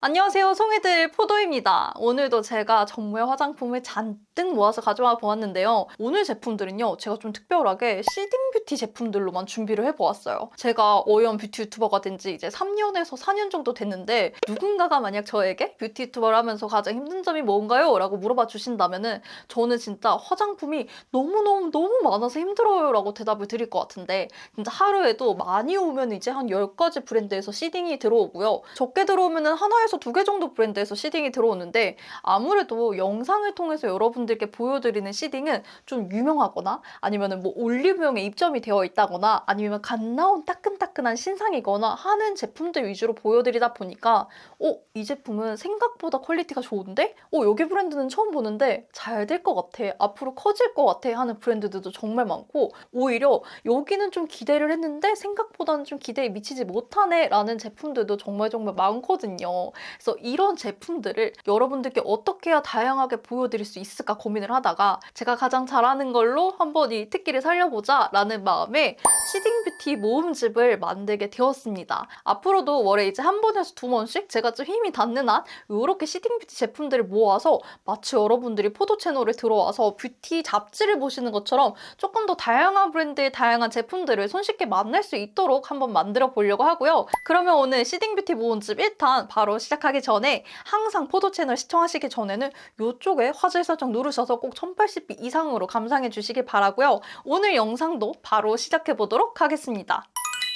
안녕하세요, 송이들 포도입니다. 오늘도 제가 정모의 화장품을 잔뜩 모아서 가져와 보았는데요. 오늘 제품들은요, 제가 좀 특별하게 시딩 뷰티 제품들로만 준비를 해보았어요. 제가 어이언 뷰티 유튜버가 된 지 이제 3년에서 4년 정도 됐는데 누군가가 만약 저에게 뷰티 유튜버를 하면서 가장 힘든 점이 뭔가요? 라고 물어봐 주신다면은 저는 진짜 화장품이 너무 많아서 힘들어요 라고 대답을 드릴 것 같은데 진짜 하루에도 많이 오면 이제 한 10가지 브랜드에서 시딩이 들어오고요. 적게 들어오면은 하나에서 2개 정도 브랜드에서 시딩이 들어오는데 아무래도 영상을 통해서 여러분들께 보여드리는 시딩은 좀 유명하거나 아니면은 뭐 올리브영에 입점이 되어 있다거나 아니면 갓 나온 따끈따끈한 신상이거나 하는 제품들 위주로 보여드리다 보니까 이 제품은 생각보다 퀄리티가 좋은데? 여기 브랜드는 처음 보는데 잘 될 것 같아. 앞으로 커질 것 같아 하는 브랜드들도 정말 많고 오히려 여기는 좀 기대를 했는데 생각보다는 좀 기대에 미치지 못하네 라는 제품들도 정말 많거든요. 그래서 이런 제품들을 여러분들께 어떻게 해야 다양하게 보여드릴 수 있을까 고민을 하다가 제가 가장 잘하는 걸로 한번 이 특기를 살려보자 라는 마음에 시딩 뷰티 모음집을 만들게 되었습니다. 앞으로도 월에 이제 한 번에서 2번씩 제가 좀 힘이 닿는 한 이렇게 시딩 뷰티 제품들을 모아서 마치 여러분들이 포도 채널에 들어와서 뷰티 잡지를 보시는 것처럼 조금 더 다양한 브랜드의 다양한 제품들을 손쉽게 만날 수 있도록 한번 만들어 보려고 하고요. 그러면 오늘 시딩 뷰티 모음집 1탄 바로 시작하기 전에 항상 포도 채널 시청하시기 전에는 이쪽에 화질 설정 누르셔서 꼭 1080p 이상으로 감상해 주시길 바라고요. 오늘 영상도 바로 시작해 보도록 하겠습니다.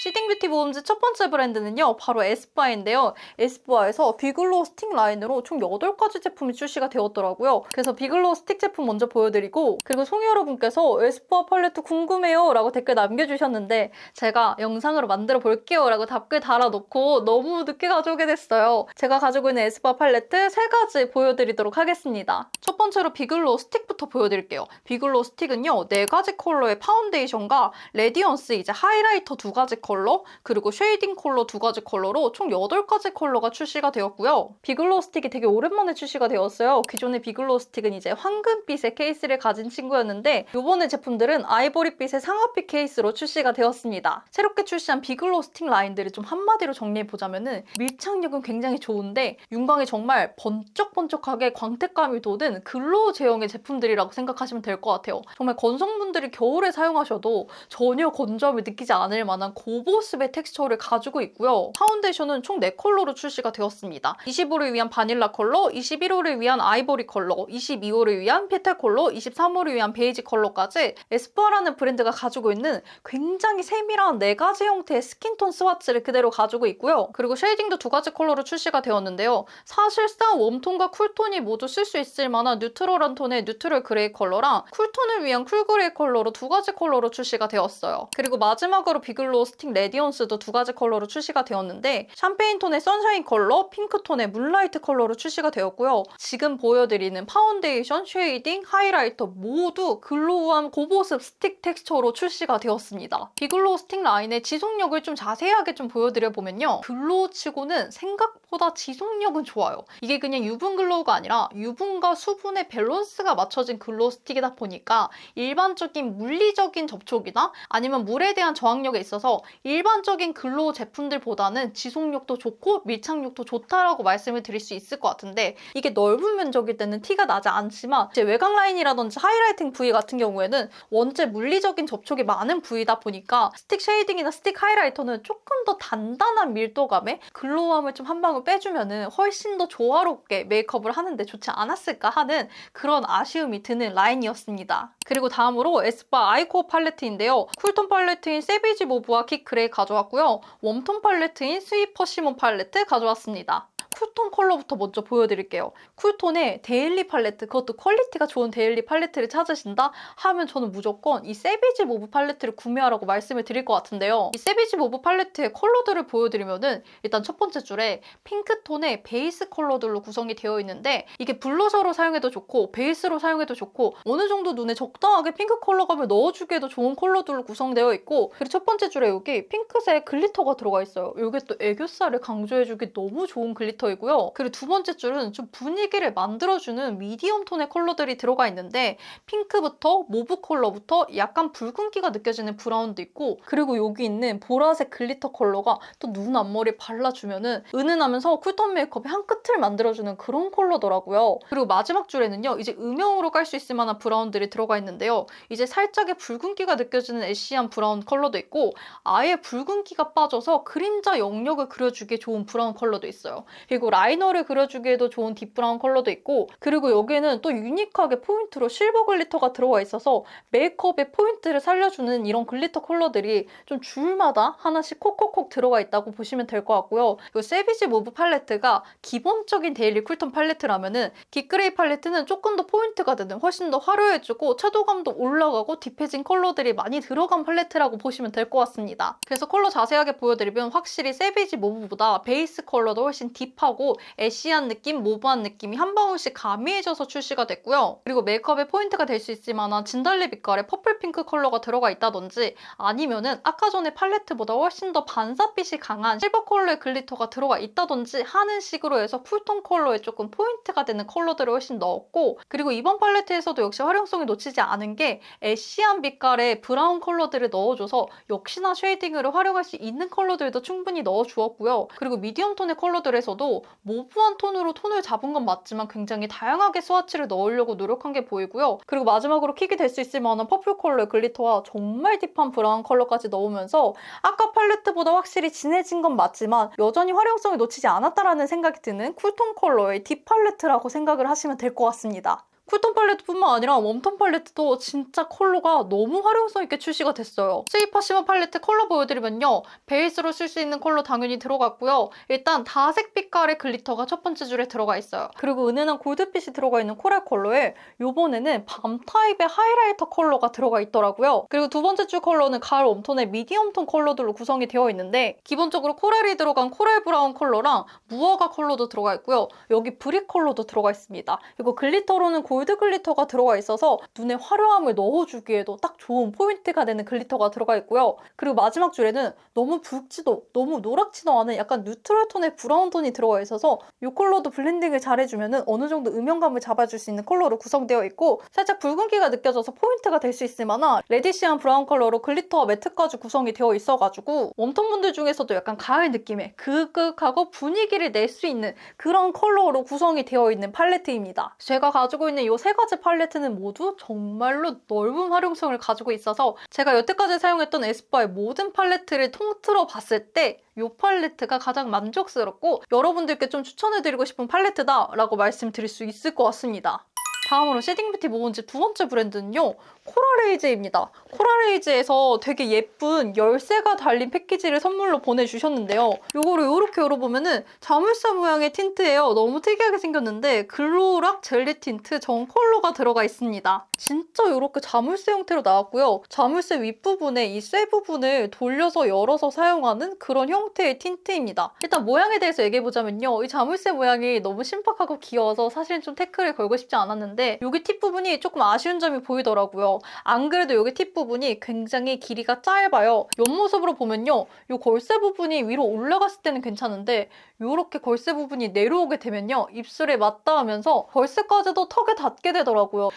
시딩 뷰티 모음집 첫 번째 브랜드는요, 바로 에스쁘아인데요. 에스쁘아에서 비글로우 스틱 라인으로 총 8가지 제품이 출시가 되었더라고요. 그래서 비글로우 스틱 제품 먼저 보여드리고, 그리고 송이 여러분께서 에스쁘아 팔레트 궁금해요 라고 댓글 남겨주셨는데 제가 영상으로 만들어 볼게요 라고 답글 달아놓고 너무 늦게 가져오게 됐어요. 제가 가지고 있는 에스쁘아 팔레트 3가지 보여드리도록 하겠습니다. 첫 번째로 비글로우 스틱부터 보여드릴게요. 비글로우 스틱은요, 4가지 컬러의 파운데이션과 레디언스 이제 하이라이터 2가지 컬러, 그리고 쉐이딩 컬러 2가지 컬러로 총 8가지 컬러가 출시가 되었고요. 비글로우 스틱이 되게 오랜만에 출시가 되었어요. 기존의 비글로우 스틱은 이제 황금빛의 케이스를 가진 친구였는데 이번에 제품들은 아이보리빛의 상아빛 케이스로 출시가 되었습니다. 새롭게 출시한 비글로우 스틱 라인들을 좀 한마디로 정리해보자면은 밀착력은 굉장히 좋은데 윤광이 정말 번쩍번쩍하게 광택감이 돋은 글로우 제형의 제품들이라고 생각하시면 될 것 같아요. 정말 건성분들이 겨울에 사용하셔도 전혀 건조함을 느끼지 않을 만한 고보습의 텍스처를 가지고 있고요. 파운데이션은 총 4컬러로 출시가 되었습니다. 25호를 위한 바닐라 컬러, 21호를 위한 아이보리 컬러, 22호를 위한 페탈 컬러, 23호를 위한 베이지 컬러까지 에스쁘아라는 브랜드가 가지고 있는 굉장히 세밀한 4가지 형태의 스킨톤 스와츠를 그대로 가지고 있고요. 그리고 쉐이딩도 2가지 컬러로 출시가 되었는데요. 사실상 웜톤과 쿨톤이 모두 쓸 수 있을 만한 뉴트럴한 톤의 뉴트럴 그레이 컬러랑 쿨톤을 위한 쿨 그레이 컬러로 2가지 컬러로 출시가 되었어요. 그리고 마지막으로 비글로우 스틱 레디언스도 2가지 컬러로 출시가 되었는데 샴페인 톤의 선샤인 컬러, 핑크 톤의 문라이트 컬러로 출시가 되었고요. 지금 보여드리는 파운데이션, 쉐이딩, 하이라이터 모두 글로우한 고보습 스틱 텍스처로 출시가 되었습니다. 비글로우 스틱 라인의 지속력을 좀 자세하게 좀 보여드려보면요. 글로우 치고는 생각보다 지속력은 좋아요. 이게 그냥 유분 글로우가 아니라 유분과 수분의 밸런스가 맞춰진 글로우 스틱이다 보니까 일반적인 물리적인 접촉이나 아니면 물에 대한 저항력에 있어서 일반적인 글로우 제품들보다는 지속력도 좋고 밀착력도 좋다라고 말씀을 드릴 수 있을 것 같은데 이게 넓은 면적일 때는 티가 나지 않지만 이제 외곽 라인이라든지 하이라이팅 부위 같은 경우에는 원체 물리적인 접촉이 많은 부위다 보니까 스틱 쉐이딩이나 스틱 하이라이터는 조금 더 단단한 밀도감에 글로우함을 좀 한 방울 빼주면은 훨씬 더 조화롭게 메이크업을 하는데 좋지 않았을까 하는 그런 아쉬움이 드는 라인이었습니다. 그리고 다음으로 에스쁘아 아이코어 팔레트인데요. 쿨톤 팔레트인 세비지 모브와 킥 그레이 가져왔고요. 웜톤 팔레트인 스윗 퍼시몬 팔레트 가져왔습니다. 쿨톤 컬러부터 먼저 보여드릴게요. 쿨톤의 데일리 팔레트, 그것도 퀄리티가 좋은 데일리 팔레트를 찾으신다 하면 저는 무조건 이 세비지 모브 팔레트를 구매하라고 말씀을 드릴 것 같은데요. 이 세비지 모브 팔레트의 컬러들을 보여드리면은 일단 첫 번째 줄에 핑크톤의 베이스 컬러들로 구성이 되어 있는데 이게 블러셔로 사용해도 좋고 베이스로 사용해도 좋고 어느 정도 눈에 적당하게 핑크 컬러감을 넣어주기에도 좋은 컬러들로 구성되어 있고 그리고 첫 번째 줄에 여기 핑크색 글리터가 들어가 있어요. 이게 또 애교살을 강조해주기 너무 좋은 글리터 글리터이고요. 그리고 두 번째 줄은 좀 분위기를 만들어주는 미디엄 톤의 컬러들이 들어가 있는데 핑크부터 모브 컬러부터 약간 붉은기가 느껴지는 브라운도 있고 그리고 여기 있는 보라색 글리터 컬러가 또 눈 앞머리에 발라주면은 은은하면서 쿨톤 메이크업의 한 끝을 만들어주는 그런 컬러더라고요. 그리고 마지막 줄에는요. 이제 음영으로 깔 수 있을 만한 브라운들이 들어가 있는데요. 이제 살짝의 붉은기가 느껴지는 애쉬한 브라운 컬러도 있고 아예 붉은기가 빠져서 그림자 영역을 그려주기에 좋은 브라운 컬러도 있어요. 그리고 라이너를 그려주기에도 좋은 딥브라운 컬러도 있고 그리고 여기에는 또 유니크하게 포인트로 실버 글리터가 들어가 있어서 메이크업의 포인트를 살려주는 이런 글리터 컬러들이 좀 줄마다 하나씩 콕콕콕 들어가 있다고 보시면 될 것 같고요. 이 세비지 모브 팔레트가 기본적인 데일리 쿨톤 팔레트라면은 깃그레이 팔레트는 조금 더 포인트가 되는 훨씬 더 화려해지고 채도감도 올라가고 딥해진 컬러들이 많이 들어간 팔레트라고 보시면 될 것 같습니다. 그래서 컬러 자세하게 보여드리면 확실히 세비지 모브보다 베이스 컬러도 훨씬 딥하고 애쉬한 느낌, 모브한 느낌이 한 방울씩 가미해져서 출시가 됐고요. 그리고 메이크업의 포인트가 될 수 있을 만한 진달래 빛깔의 퍼플 핑크 컬러가 들어가 있다든지 아니면은 아까 전에 팔레트보다 훨씬 더 반사빛이 강한 실버 컬러의 글리터가 들어가 있다든지 하는 식으로 해서 쿨톤 컬러에 조금 포인트가 되는 컬러들을 훨씬 넣었고 그리고 이번 팔레트에서도 역시 활용성이 놓치지 않은 게 애쉬한 빛깔의 브라운 컬러들을 넣어줘서 역시나 쉐이딩으로 활용할 수 있는 컬러들도 충분히 넣어주었고요. 그리고 미디엄 톤의 컬러들에서도 모브한 톤으로 톤을 잡은 건 맞지만 굉장히 다양하게 스와치를 넣으려고 노력한 게 보이고요. 그리고 마지막으로 킥이 될 수 있을 만한 퍼플 컬러의 글리터와 정말 딥한 브라운 컬러까지 넣으면서 아까 팔레트보다 확실히 진해진 건 맞지만 여전히 활용성을 놓치지 않았다라는 생각이 드는 쿨톤 컬러의 딥 팔레트라고 생각을 하시면 될 것 같습니다. 쿨톤 팔레트뿐만 아니라 웜톤 팔레트도 진짜 컬러가 너무 활용성 있게 출시가 됐어요. 스위파 시머 팔레트 컬러 보여드리면요. 베이스로 쓸 수 있는 컬러 당연히 들어갔고요. 일단 다색 빛깔의 글리터가 첫 번째 줄에 들어가 있어요. 그리고 은은한 골드빛이 들어가 있는 코랄 컬러에 요번에는 밤 타입의 하이라이터 컬러가 들어가 있더라고요. 그리고 두 번째 줄 컬러는 가을 웜톤의 미디엄톤 컬러들로 구성이 되어 있는데 기본적으로 코랄이 들어간 코랄 브라운 컬러랑 무화과 컬러도 들어가 있고요. 여기 브릭 컬러도 들어가 있습니다. 그리고 글리터로는 골드 글리터가 들어가 있어서 눈에 화려함을 넣어주기에도 딱 좋은 포인트가 되는 글리터가 들어가 있고요. 그리고 마지막 줄에는 너무 붉지도 너무 노랗지도 않은 약간 뉴트럴 톤의 브라운 톤이 들어가 있어서 이 컬러도 블렌딩을 잘해주면 어느 정도 음영감을 잡아줄 수 있는 컬러로 구성되어 있고 살짝 붉은기가 느껴져서 포인트가 될 수 있을 만한 레디시한 브라운 컬러로 글리터와 매트까지 구성이 되어 있어가지고 웜톤 분들 중에서도 약간 가을 느낌의 그윽하고 분위기를 낼 수 있는 그런 컬러로 구성이 되어 있는 팔레트입니다. 제가 가지고 있는 이 세 가지 팔레트는 모두 정말로 넓은 활용성을 가지고 있어서 제가 여태까지 사용했던 에스쁘아의 모든 팔레트를 통틀어 봤을 때 이 팔레트가 가장 만족스럽고 여러분들께 좀 추천해드리고 싶은 팔레트다라고 말씀드릴 수 있을 것 같습니다. 다음으로 쉐딩뷰티 모은집 두 번째 브랜드는요. 코랄에이즈입니다. 코랄에이즈에서 되게 예쁜 열쇠가 달린 패키지를 선물로 보내주셨는데요. 이거를 이렇게 열어보면은 자물쇠 모양의 틴트예요. 너무 특이하게 생겼는데 글로우락 젤리 틴트 전 컬러가 들어가 있습니다. 진짜 이렇게 자물쇠 형태로 나왔고요. 자물쇠 윗부분에 이 쇠 부분을 돌려서 열어서 사용하는 그런 형태의 틴트입니다. 일단 모양에 대해서 얘기해보자면요. 이 자물쇠 모양이 너무 신박하고 귀여워서 사실 좀 태클을 걸고 싶지 않았는데 여기 팁 부분이 조금 아쉬운 점이 보이더라고요. 안 그래도 여기 팁 부분이 굉장히 길이가 짧아요. 옆모습으로 보면요. 이 걸쇠 부분이 위로 올라갔을 때는 괜찮은데 이렇게 걸쇠 부분이 내려오게 되면요. 입술에 맞닿으면서 걸쇠까지도 턱에 닿게 되더라고요.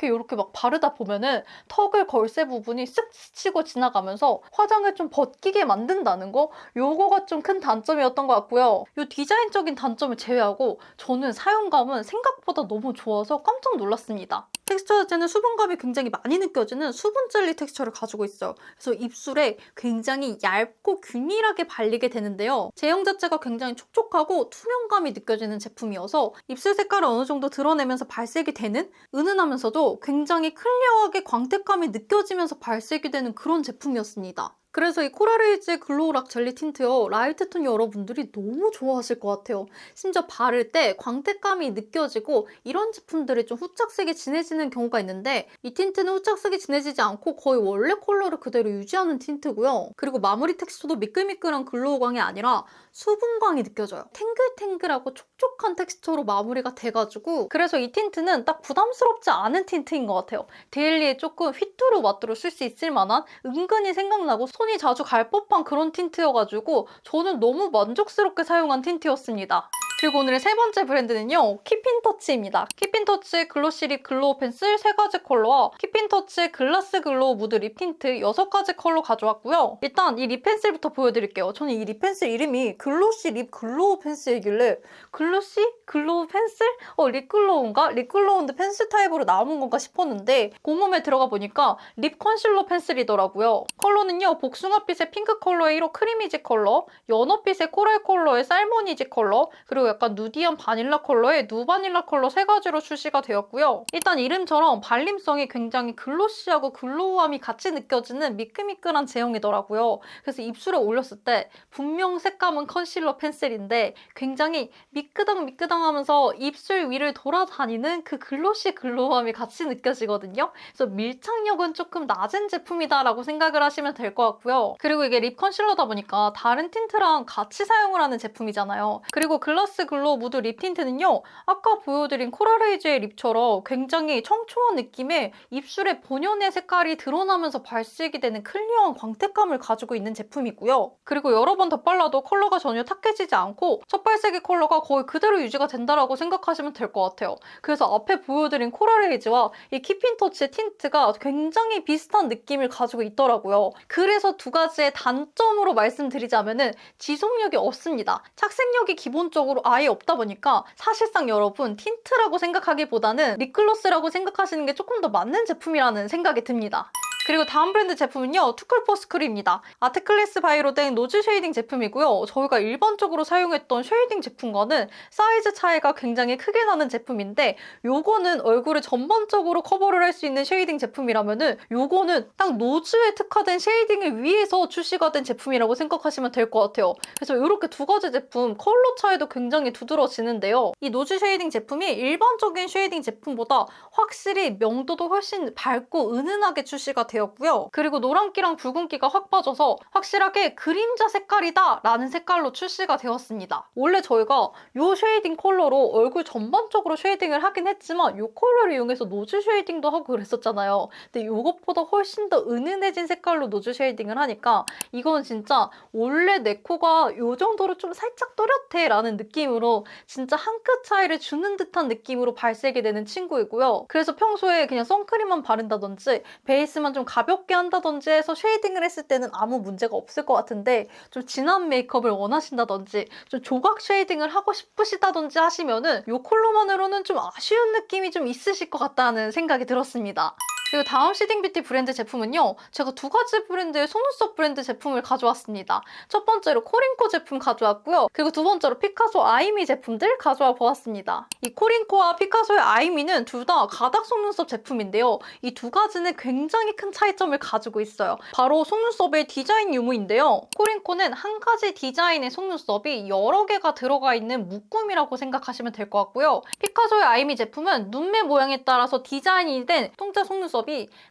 이렇게 막 바르다 보면은 턱을 걸쇠 부분이 쓱 스치고 지나가면서 화장을 좀 벗기게 만든다는 거? 요거가 좀 큰 단점이었던 것 같고요. 이 디자인적인 단점을 제외하고 저는 사용감은 생각보다 너무 좋아서 깜짝 놀랐습니다. 텍스처 자체는 수분감이 굉장히 많이 느껴지는 수분 젤리 텍스처를 가지고 있어요. 그래서 입술에 굉장히 얇고 균일하게 발리게 되는데요. 제형 자체가 굉장히 촉촉하고 투명감이 느껴지는 제품이어서 입술 색깔을 어느 정도 드러내면서 발색이 되는 은은하면서도 굉장히 클리어하게 광택감이 느껴지면서 발색이 되는 그런 제품이었습니다. 그래서 이 코랄에이즈의 글로우락 젤리 틴트요. 라이트톤 여러분들이 너무 좋아하실 것 같아요. 심지어 바를 때 광택감이 느껴지고 이런 제품들이 좀 후착색이 진해지는 경우가 있는데 이 틴트는 후착색이 진해지지 않고 거의 원래 컬러를 그대로 유지하는 틴트고요. 그리고 마무리 텍스처도 미끌미끌한 글로우광이 아니라 수분광이 느껴져요. 탱글탱글하고 촉촉한 텍스처로 마무리가 돼가지고 그래서 이 틴트는 딱 부담스럽지 않은 틴트인 것 같아요. 데일리에 조금 휘뚜루마뚜루 쓸 수 있을 만한 은근히 생각나고 손 손이 자주 갈 법한 그런 틴트여가지고 저는 너무 만족스럽게 사용한 틴트였습니다. 그리고 오늘의 세 번째 브랜드는요, 킵인터치입니다. 킵인터치 글로시 립 글로우 펜슬 3가지 컬러와 킵인터치 글라스 글로우 무드 립 틴트 6가지 컬러 가져왔고요. 일단 이 립 펜슬부터 보여드릴게요. 저는 이 립 펜슬 이름이 글로시 립 글로우 펜슬이길래 글로시? 글로우 펜슬? 립 글로우인가? 립 글로우인데 펜슬 타입으로 나온 건가 싶었는데 곰홈에 들어가 보니까 립 컨실러 펜슬이더라고요. 컬러는요, 복숭아빛의 핑크 컬러의 1호 크리미지 컬러, 연어빛의 코랄 컬러의 살모니지 컬러, 그리고 약간 누디한 바닐라 컬러의 누바닐라 컬러 3가지로 출시가 되었고요. 일단 이름처럼 발림성이 굉장히 글로시하고 글로우함이 같이 느껴지는 미끌미끌한 제형이더라고요. 그래서 입술에 올렸을 때 분명 색감은 컨실러 펜슬인데 굉장히 미끄덩미끄덩하면서 입술 위를 돌아다니는 그 글로시 글로우함이 같이 느껴지거든요. 그래서 밀착력은 조금 낮은 제품이다라고 생각을 하시면 될 것 같고요. 그리고 이게 립 컨실러다 보니까 다른 틴트랑 같이 사용을 하는 제품이잖아요. 그리고 글라스 글로우 무드 립 틴트는요, 아까 보여드린 코랄헤이즈의 립처럼 굉장히 청초한 느낌의 입술의 본연의 색깔이 드러나면서 발색이 되는 클리어한 광택감을 가지고 있는 제품이고요. 그리고 여러 번 덧발라도 컬러가 전혀 탁해지지 않고 첫 발색의 컬러가 거의 그대로 유지가 된다라고 생각하시면 될 것 같아요. 그래서 앞에 보여드린 코랄헤이즈와 이 킵인터치의 틴트가 굉장히 비슷한 느낌을 가지고 있더라고요. 그래서 두 가지의 단점으로 말씀드리자면은 지속력이 없습니다. 착색력이 기본적으로 아예 없다 보니까 사실상 여러분 틴트라고 생각하기보다는 립글로스라고 생각하시는 게 조금 더 맞는 제품이라는 생각이 듭니다. 그리고 다음 브랜드 제품은요, 투쿨포스쿨입니다. 아트클래스 바이로 된 노즈 쉐이딩 제품이고요. 저희가 일반적으로 사용했던 쉐이딩 제품과는 사이즈 차이가 굉장히 크게 나는 제품인데 요거는 얼굴을 전반적으로 커버를 할 수 있는 쉐이딩 제품이라면은 요거는 딱 노즈에 특화된 쉐이딩을 위해서 출시가 된 제품이라고 생각하시면 될 것 같아요. 그래서 이렇게 두 가지 제품 컬러 차이도 굉장히 두드러지는데요. 이 노즈 쉐이딩 제품이 일반적인 쉐이딩 제품보다 확실히 명도도 훨씬 밝고 은은하게 출시가 되었고요. 그리고 노란기랑 붉은기가 확 빠져서 확실하게 그림자 색깔이다 라는 색깔로 출시가 되었습니다. 원래 저희가 이 쉐이딩 컬러로 얼굴 전반적으로 쉐이딩을 하긴 했지만 이 컬러를 이용해서 노즈 쉐이딩도 하고 그랬었잖아요. 근데 이것보다 훨씬 더 은은해진 색깔로 노즈 쉐이딩을 하니까 이건 진짜 원래 내 코가 이 정도로 좀 살짝 또렷해 라는 느낌으로 진짜 한 끗 차이를 주는 듯한 느낌으로 발색이 되는 친구이고요. 그래서 평소에 그냥 선크림만 바른다든지 베이스만 좀 가볍게 한다든지 해서 쉐이딩을 했을 때는 아무 문제가 없을 것 같은데 좀 진한 메이크업을 원하신다든지 좀 조각 쉐이딩을 하고 싶으시다든지 하시면은 이 컬러만으로는 좀 아쉬운 느낌이 좀 있으실 것 같다는 생각이 들었습니다. 그리고 다음 시딩 뷰티 브랜드 제품은요, 제가 두 가지 브랜드의 속눈썹 브랜드 제품을 가져왔습니다. 첫 번째로 코링코 제품 가져왔고요. 그리고 두 번째로 피카소 아이미 제품들 가져와 보았습니다. 이 코링코와 피카소의 아이미는 둘 다 가닥 속눈썹 제품인데요. 이 두 가지는 굉장히 큰 차이점을 가지고 있어요. 바로 속눈썹의 디자인 유무인데요. 코링코는 한 가지 디자인의 속눈썹이 여러 개가 들어가 있는 묶음이라고 생각하시면 될 것 같고요. 피카소의 아이미 제품은 눈매 모양에 따라서 디자인이 된 통짜 속눈썹이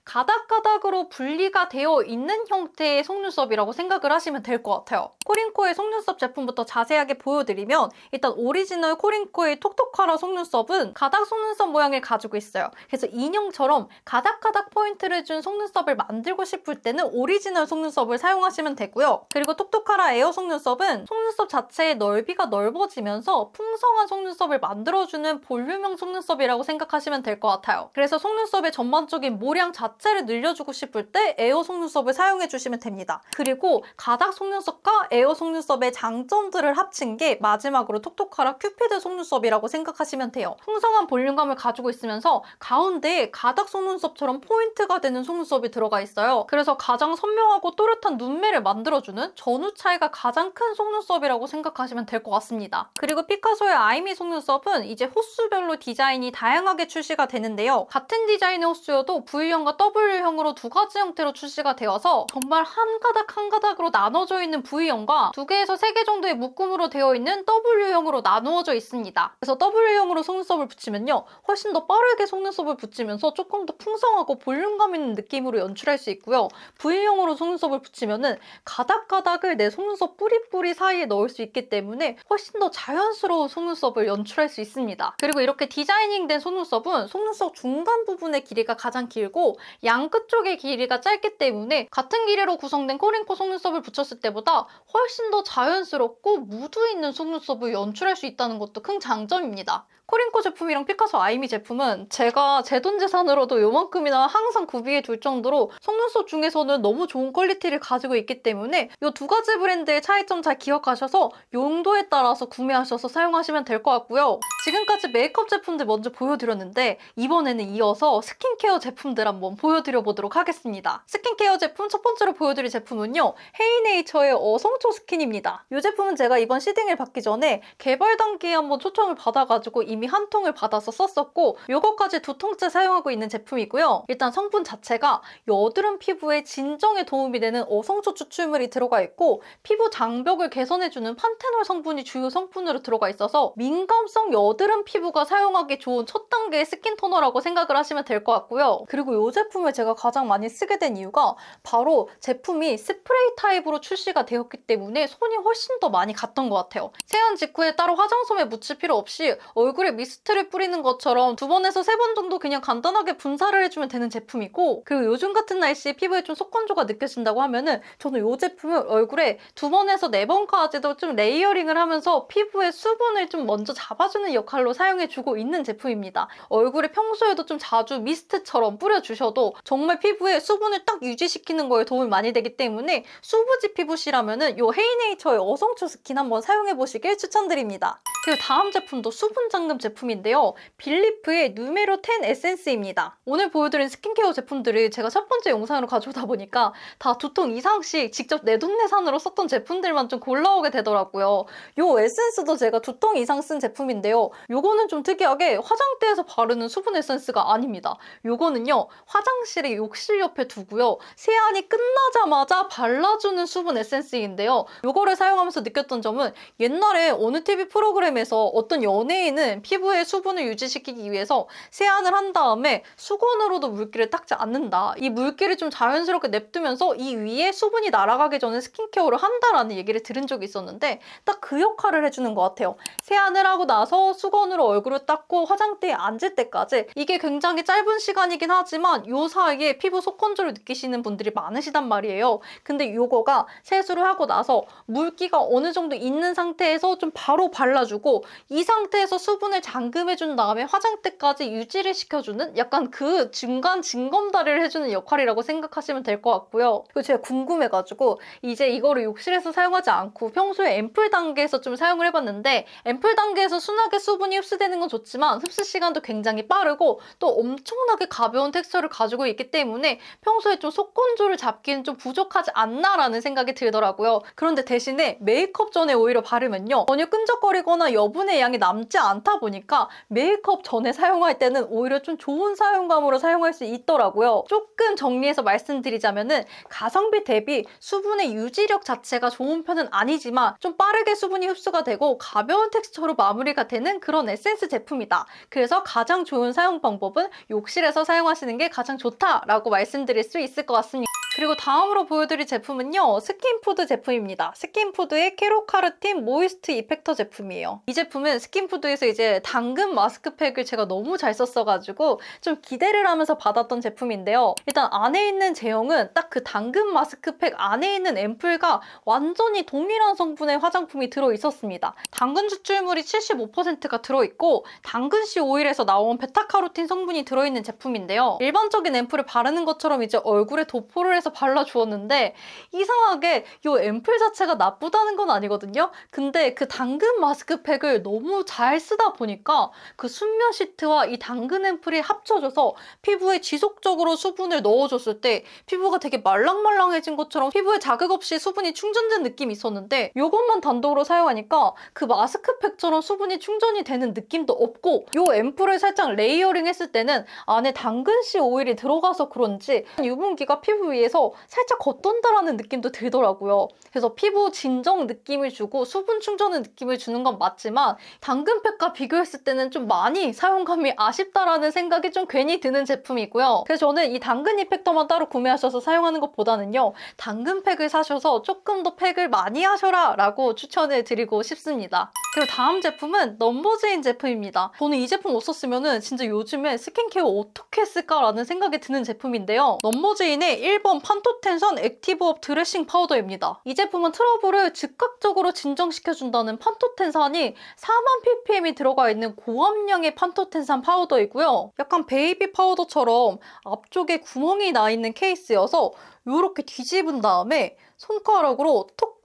가닥가닥으로 분리가 되어 있는 형태의 속눈썹이라고 생각을 하시면 될 것 같아요. 코링코의 속눈썹 제품부터 자세하게 보여드리면 일단 오리지널 코링코의 톡톡하라 속눈썹은 가닥 속눈썹 모양을 가지고 있어요. 그래서 인형처럼 가닥가닥 포인트를 준 속눈썹을 만들고 싶을 때는 오리지널 속눈썹을 사용하시면 되고요. 그리고 톡톡하라 에어 속눈썹은 속눈썹 자체의 넓이가 넓어지면서 풍성한 속눈썹을 만들어주는 볼륨형 속눈썹이라고 생각하시면 될 것 같아요. 그래서 속눈썹의 전반적인 모량 자체를 늘려주고 싶을 때 에어 속눈썹을 사용해주시면 됩니다. 그리고 가닥 속눈썹과 에어 속눈썹의 장점들을 합친 게 마지막으로 톡톡하라 큐피드 속눈썹이라고 생각하시면 돼요. 풍성한 볼륨감을 가지고 있으면서 가운데에 가닥 속눈썹처럼 포인트가 되는 속눈썹이 들어가 있어요. 그래서 가장 선명하고 또렷한 눈매를 만들어주는 전후 차이가 가장 큰 속눈썹이라고 생각하시면 될 것 같습니다. 그리고 피카소의 아이미 속눈썹은 이제 호수별로 디자인이 다양하게 출시가 되는데요. 같은 디자인의 호수여도 V형과 W형으로 두 가지 형태로 출시가 되어서 정말 한 가닥 한 가닥으로 나눠져 있는 V형과 2개에서 3개 정도의 묶음으로 되어 있는 W형으로 나누어져 있습니다. 그래서 W형으로 속눈썹을 붙이면요, 훨씬 더 빠르게 속눈썹을 붙이면서 조금 더 풍성하고 볼륨감 있는 느낌을 느낌으로 연출할 수 있고요. V형으로 속눈썹을 붙이면은 가닥가닥을 내 속눈썹 뿌리 사이에 넣을 수 있기 때문에 훨씬 더 자연스러운 속눈썹을 연출할 수 있습니다. 그리고 이렇게 디자이닝된 속눈썹은 속눈썹 중간 부분의 길이가 가장 길고 양 끝쪽의 길이가 짧기 때문에 같은 길이로 구성된 코링코 속눈썹을 붙였을 때보다 훨씬 더 자연스럽고 무드 있는 속눈썹을 연출할 수 있다는 것도 큰 장점입니다. 코링코 제품이랑 피카소 아이미 제품은 제가 제 돈 재산으로도 요만큼이나 항상 구비해 둘 정도로 속눈썹 중에서는 너무 좋은 퀄리티를 가지고 있기 때문에 이 두 가지 브랜드의 차이점 잘 기억하셔서 용도에 따라서 구매하셔서 사용하시면 될 것 같고요. 지금까지 메이크업 제품들 먼저 보여드렸는데 이번에는 이어서 스킨케어 제품들 한번 보여드려 보도록 하겠습니다. 스킨케어 제품 첫 번째로 보여드릴 제품은요. 헤이네이처의 어성초 스킨입니다. 이 제품은 제가 이번 시딩을 받기 전에 개발 단계에 한번 초청을 받아가지고 이미 한 통을 받아서 썼었고 요거까지 2통째 사용하고 있는 제품이고요. 일단 성분 자체가 여드름 피부에 진정에 도움이 되는 어성초 추출물이 들어가 있고 피부 장벽을 개선해주는 판테놀 성분이 주요 성분으로 들어가 있어서 민감성 여드름 피부가 사용하기 좋은 첫 단계의 스킨 토너라고 생각을 하시면 될 것 같고요. 그리고 이 제품을 제가 가장 많이 쓰게 된 이유가 바로 제품이 스프레이 타입으로 출시가 되었기 때문에 손이 훨씬 더 많이 갔던 것 같아요. 세안 직후에 따로 화장솜에 묻힐 필요 없이 얼굴에 미스트를 뿌리는 것처럼 2번에서 3번 정도 그냥 간단하게 분사를 해주면 되는 제품이고 그리고 요즘 같은 날씨에 피부에 좀 속건조가 느껴진다고 하면은 저는 이 제품을 얼굴에 2번에서 4번까지도 좀 레이어링을 하면서 피부의 수분을 좀 먼저 잡아주는 역할로 사용해주고 있는 제품입니다. 얼굴에 평소에도 좀 자주 미스트처럼 뿌려주셔도 정말 피부에 수분을 딱 유지시키는 거에 도움이 많이 되기 때문에 수부지 피부시라면은 이 헤이네이처의 어성초 스킨 한번 사용해보시길 추천드립니다. 그리고 다음 제품도 수분 잠금 제품인데요. 빌리프의 누메로 10 에센스입니다. 오늘 보여드린 스킨케어 제품들을 제가 첫 번째 영상으로 가져오다 보니까 다 2통 이상씩 직접 내돈내산으로 썼던 제품들만 좀 골라오게 되더라고요. 이 에센스도 제가 2통 이상 쓴 제품인데요. 요거는 좀 특이하게 화장대에서 바르는 수분 에센스가 아닙니다. 요거는요. 화장실에 욕실 옆에 두고요. 세안이 끝나자마자 발라주는 수분 에센스인데요. 요거를 사용하면서 느꼈던 점은 옛날에 어느 TV 프로그램에서 어떤 연예인은 피부에 수분을 유지시키기 위해서 세안을 한 다음에 수건으로도 물기를 닦지 않는다. 이 물기를 좀 자연스럽게 냅두면서 이 위에 수분이 날아가기 전에 스킨케어를 한다라는 얘기를 들은 적이 있었는데 딱 그 역할을 해주는 것 같아요. 세안을 하고 나서 수건으로 얼굴을 닦고 화장대에 앉을 때까지 이게 굉장히 짧은 시간이긴 하지만 요 사이에 피부 속건조를 느끼시는 분들이 많으시단 말이에요. 근데 요거가 세수를 하고 나서 물기가 어느 정도 있는 상태에서 좀 바로 발라주고 이 상태에서 수분을 잠금해준 다음에 화장대까지 유지를 시켜주는 약간 그 중간 징검다리를 해주는 역할이라고 생각하시면 될 것 같고요. 그리고 제가 궁금해가지고 이제 이거를 욕실에서 사용하지 않고 평소에 앰플 단계에서 좀 사용을 해봤는데 앰플 단계에서 순하게 수분이 흡수되는 건 좋지만 흡수 시간도 굉장히 빠르고 또 엄청나게 가벼운 텍스처를 가지고 있기 때문에 평소에 좀 속건조를 잡기는 좀 부족하지 않나라는 생각이 들더라고요. 그런데 대신에 메이크업 전에 오히려 바르면요. 전혀 끈적거리거나 여분의 양이 남지 않다 보니까 메이크업 전에 사용할 때는 오히려 좀 좋은 사용감으로 사용할 수 있더라고요. 조금 정리해서 말씀드리자면은 가성비 대비 수분의 유지력 자체가 좋은 편은 아니지만 좀 빠르게 수분이 흡수가 되고 가벼운 텍스처로 마무리가 되는 그런 에센스 제품이다. 그래서 가장 좋은 사용 방법은 욕실에서 사용하시는 게 가장 좋다라고 말씀드릴 수 있을 것 같습니다. 그리고 다음으로 보여드릴 제품은요. 스킨푸드 제품입니다. 스킨푸드의 케로카르틴 모이스트 이펙터 제품이에요. 이 제품은 스킨푸드에서 이제 당근 마스크팩을 제가 너무 잘 썼어가지고 좀 기대를 하면서 받았던 제품인데요. 일단 안에 있는 제형은 딱 그 당근 마스크팩 안에 있는 앰플과 완전히 동일한 성분의 화장품이 들어있었습니다. 당근 추출물이 75%가 들어있고 당근씨 오일에서 나온 베타카로틴 성분이 들어있는 제품인데요. 일반적인 앰플을 바르는 것처럼 이제 얼굴에 도포를 해서 발라주었는데 이상하게 이 앰플 자체가 나쁘다는 건 아니거든요. 근데 그 당근 마스크팩을 너무 잘 쓰다 보니까 그 순면 시트와 이 당근 앰플이 합쳐져서 피부에 지속적으로 수분을 넣어줬을 때 피부가 되게 말랑말랑해진 것처럼 피부에 자극 없이 수분이 충전된 느낌이 있었는데 이것만 단독으로 사용하니까 그 마스크팩처럼 수분이 충전이 되는 느낌도 없고 이 앰플을 살짝 레이어링 했을 때는 안에 당근씨 오일이 들어가서 그런지 유분기가 피부 위에서 피부에서 살짝 겉돈다라는 느낌도 들더라고요. 그래서 피부 진정 느낌을 주고 수분 충전의 느낌을 주는 건 맞지만 당근팩과 비교했을 때는 좀 많이 사용감이 아쉽다라는 생각이 좀 괜히 드는 제품이고요. 그래서 저는 이 당근 이펙터만 따로 구매하셔서 사용하는 것보다는요, 당근팩을 사셔서 조금 더 팩을 많이 하셔라 라고 추천을 드리고 싶습니다. 그리고 다음 제품은 넘버즈인 제품입니다. 저는 이 제품 없었으면 진짜 요즘에 스킨케어 어떻게 했을까라는 생각이 드는 제품인데요. 넘버즈인의 1번 판토텐산 액티브업 드레싱 파우더입니다. 이 제품은 트러블을 즉각적으로 진정시켜준다는 판토텐산이 4만 ppm이 들어가 있는 고함량의 판토텐산 파우더이고요. 약간 베이비 파우더처럼 앞쪽에 구멍이 나 있는 케이스여서 이렇게 뒤집은 다음에 손가락으로 톡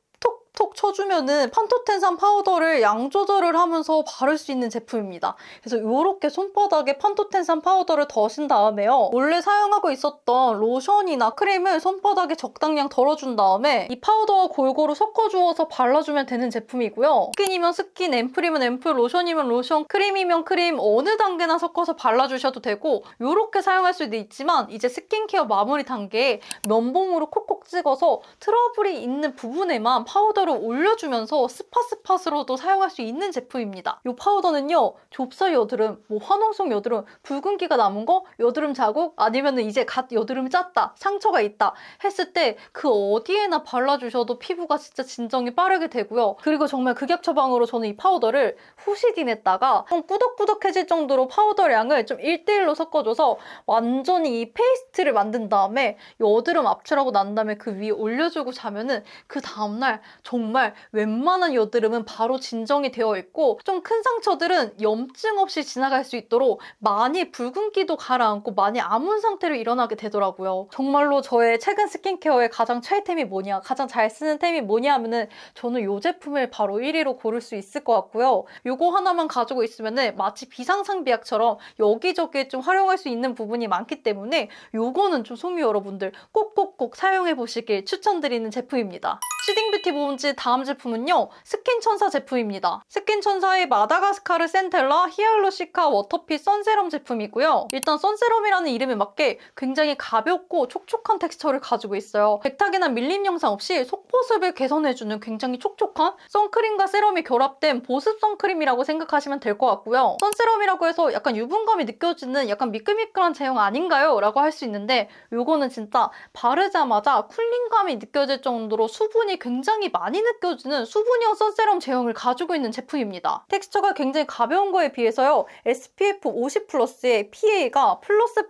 쳐주면은 판토텐산 파우더를 양 조절을 하면서 바를 수 있는 제품입니다. 그래서 이렇게 손바닥에 판토텐산 파우더를 더신 다음에요, 원래 사용하고 있었던 로션이나 크림을 손바닥에 적당량 덜어준 다음에 이 파우더와 골고루 섞어주어서 발라주면 되는 제품이고요. 스킨이면 스킨, 앰플이면 앰플, 로션이면 로션, 크림이면 크림 어느 단계나 섞어서 발라주셔도 되고 이렇게 사용할 수도 있지만 이제 스킨케어 마무리 단계에 면봉으로 콕콕 찍어서 트러블이 있는 부분에만 파우더를 올려주면서 스팟스팟으로도 사용할 수 있는 제품입니다. 이 파우더는요, 좁쌀 여드름, 화농성 여드름, 붉은기가 남은 거, 여드름 자국, 아니면 이제 갓 여드름이 짰다, 상처가 있다 했을 때 그 어디에나 발라주셔도 피부가 진짜 진정이 빠르게 되고요. 그리고 정말 극약 처방으로 저는 이 파우더를 후시딘에다가 좀 꾸덕꾸덕해질 정도로 파우더량을 좀 1:1로 섞어줘서 완전히 이 페이스트를 만든 다음에 여드름 압출하고 난 다음에 그 위에 올려주고 자면은 그 다음날 정말 웬만한 여드름은 바로 진정이 되어 있고 좀 큰 상처들은 염증 없이 지나갈 수 있도록 많이 붉은기도 가라앉고 많이 아문 상태로 일어나게 되더라고요. 정말로 저의 최근 스킨케어의 가장 최애템이 뭐냐, 가장 잘 쓰는 템이 뭐냐 하면은 저는 이 제품을 바로 1위로 고를 수 있을 것 같고요. 이거 하나만 가지고 있으면은 마치 비상상비약처럼 여기저기에 좀 활용할 수 있는 부분이 많기 때문에 이거는 좀 소미 여러분들 꼭꼭꼭 사용해 보시길 추천드리는 제품입니다. 시딩뷰티 모음지 다음 제품은요, 스킨천사 제품입니다. 스킨천사의 마다가스카르 센텔라 히알루시카 워터핏 선세럼 제품이고요. 일단 선세럼이라는 이름에 맞게 굉장히 가볍고 촉촉한 텍스처를 가지고 있어요. 백탁이나 밀림 영상 없이 속보습을 개선해주는 굉장히 촉촉한 선크림과 세럼이 결합된 보습 선크림이라고 생각하시면 될 것 같고요. 선세럼이라고 해서 약간 유분감이 느껴지는 약간 미끌미끌한 제형 아닌가요? 라고 할 수 있는데 이거는 진짜 바르자마자 쿨링감이 느껴질 정도로 수분이 굉장히 많이 느껴지는 수분형 선세럼 제형을 가지고 있는 제품입니다. 텍스처가 굉장히 가벼운 거에 비해서요, SPF 50 플러스에 PA가 플러스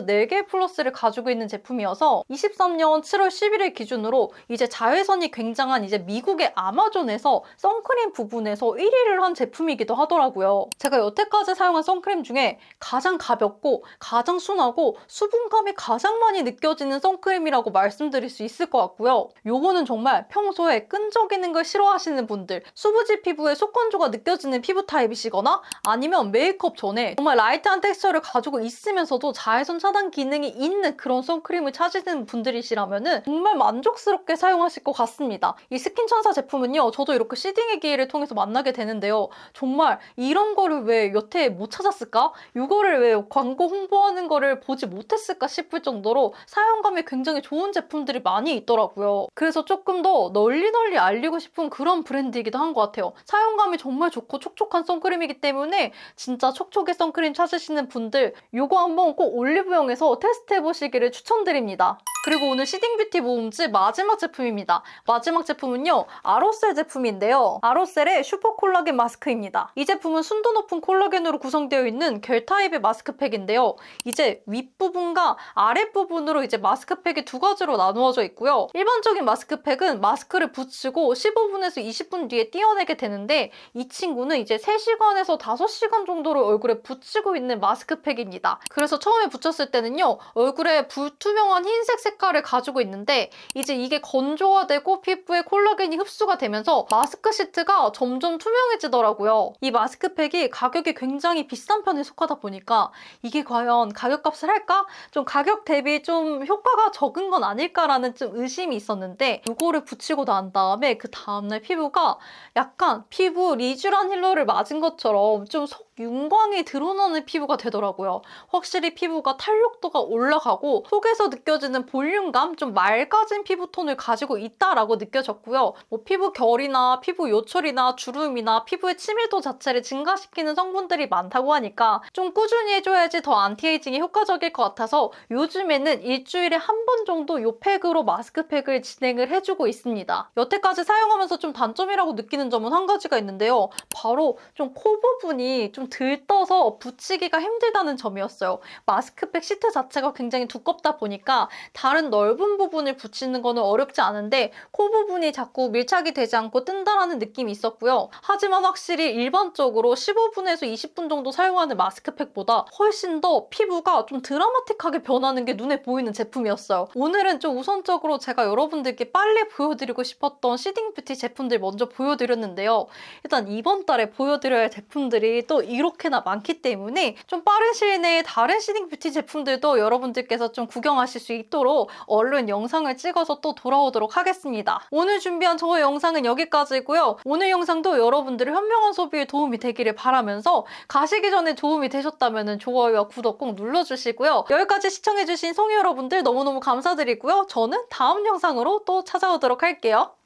4개 플러스를 가지고 있는 제품이어서 23년 7월 11일 기준으로 이제 자외선이 굉장한 이제 미국의 아마존에서 선크림 부분에서 1위를 한 제품이기도 하더라고요. 제가 여태까지 사용한 선크림 중에 가장 가볍고 가장 순하고 수분감이 가장 많이 느껴지는 선크림이라고 말씀드릴 수 있을 것 같고요. 요거는 정말 평소에 끈적이는 걸 싫어하시는 분들, 수부지 피부에 속건조가 느껴지는 피부 타입이시거나 아니면 메이크업 전에 정말 라이트한 텍스처를 가지고 있으면서도 자외선 차단 기능이 있는 그런 선크림을 찾으시는 분들이시라면 정말 만족스럽게 사용하실 것 같습니다. 이 스킨천사 제품은요, 저도 이렇게 시딩의 기회를 통해서 만나게 되는데요, 정말 이런 거를 왜 여태 못 찾았을까? 이거를 왜 광고 홍보하는 거를 보지 못했을까 싶을 정도로 사용감이 굉장히 좋은 제품들이 많이 있더라고요. 그래서 조금 더 널리 알리고 싶은 그런 브랜드이기도 한 것 같아요. 사용감이 정말 좋고 촉촉한 선크림이기 때문에 진짜 촉촉의 선크림 찾으시는 분들 이거 한번 꼭 올리브영에서 테스트해보시기를 추천드립니다. 그리고 오늘 시딩뷰티 모음지 마지막 제품입니다. 마지막 제품은요, 아로셀 제품인데요. 아로셀의 슈퍼 콜라겐 마스크입니다. 이 제품은 순도 높은 콜라겐으로 구성되어 있는 겔 타입의 마스크팩인데요. 이제 윗부분과 아랫부분으로 이제 마스크팩이 두 가지로 나누어져 있고요. 일반적인 마스크팩은 마스크를 붙이고 15분에서 20분 뒤에 떼어내게 되는데 이 친구는 이제 3시간에서 5시간 정도를 얼굴에 붙이고 있는 마스크팩입니다. 그래서 처음에 붙였을 때는요, 얼굴에 불투명한 흰색 색깔을 가지고 있는데 이제 이게 건조화되고 피부에 콜라겐이 흡수가 되면서 마스크 시트가 점점 투명해지더라고요. 이 마스크팩이 가격이 굉장히 비싼 편에 속하다 보니까 이게 과연 가격값을 할까? 좀 가격 대비 좀 효과가 적은 건 아닐까라는 좀 의심이 있었는데 이거를 붙이고 난 다음에 그 다음날 피부가 약간 피부 리쥬란 힐러를 맞은 것처럼 좀 속 윤광이 드러나는 피부가 되더라고요. 확실히 피부가 탄력도가 올라가고 속에서 느껴지는 볼륨 볼륨감, 좀 맑아진 피부톤을 가지고 있다라고 느껴졌고요. 뭐 피부 결이나 피부 요철이나 주름이나 피부의 치밀도 자체를 증가시키는 성분들이 많다고 하니까 좀 꾸준히 해줘야지 더 안티에이징에 효과적일 것 같아서 요즘에는 일주일에 한 번 정도 이 팩으로 마스크팩을 진행을 해주고 있습니다. 여태까지 사용하면서 좀 단점이라고 느끼는 점은 한 가지가 있는데요. 바로 좀 코 부분이 좀 들떠서 붙이기가 힘들다는 점이었어요. 마스크팩 시트 자체가 굉장히 두껍다 보니까 다른 넓은 부분을 붙이는 거는 어렵지 않은데 코 부분이 자꾸 밀착이 되지 않고 뜬다라는 느낌이 있었고요. 하지만 확실히 일반적으로 15분에서 20분 정도 사용하는 마스크팩보다 훨씬 더 피부가 좀 드라마틱하게 변하는 게 눈에 보이는 제품이었어요. 오늘은 좀 우선적으로 제가 여러분들께 빨리 보여드리고 싶었던 시딩 뷰티 제품들 먼저 보여드렸는데요. 일단 이번 달에 보여드려야 할 제품들이 또 이렇게나 많기 때문에 좀 빠른 시일 내에 다른 시딩 뷰티 제품들도 여러분들께서 좀 구경하실 수 있도록 얼른 영상을 찍어서 또 돌아오도록 하겠습니다. 오늘 준비한 저의 영상은 여기까지고요. 오늘 영상도 여러분들의 현명한 소비에 도움이 되기를 바라면서 가시기 전에 도움이 되셨다면 좋아요와 구독 꼭 눌러주시고요. 여기까지 시청해주신 송이 여러분들 너무너무 감사드리고요. 저는 다음 영상으로 또 찾아오도록 할게요.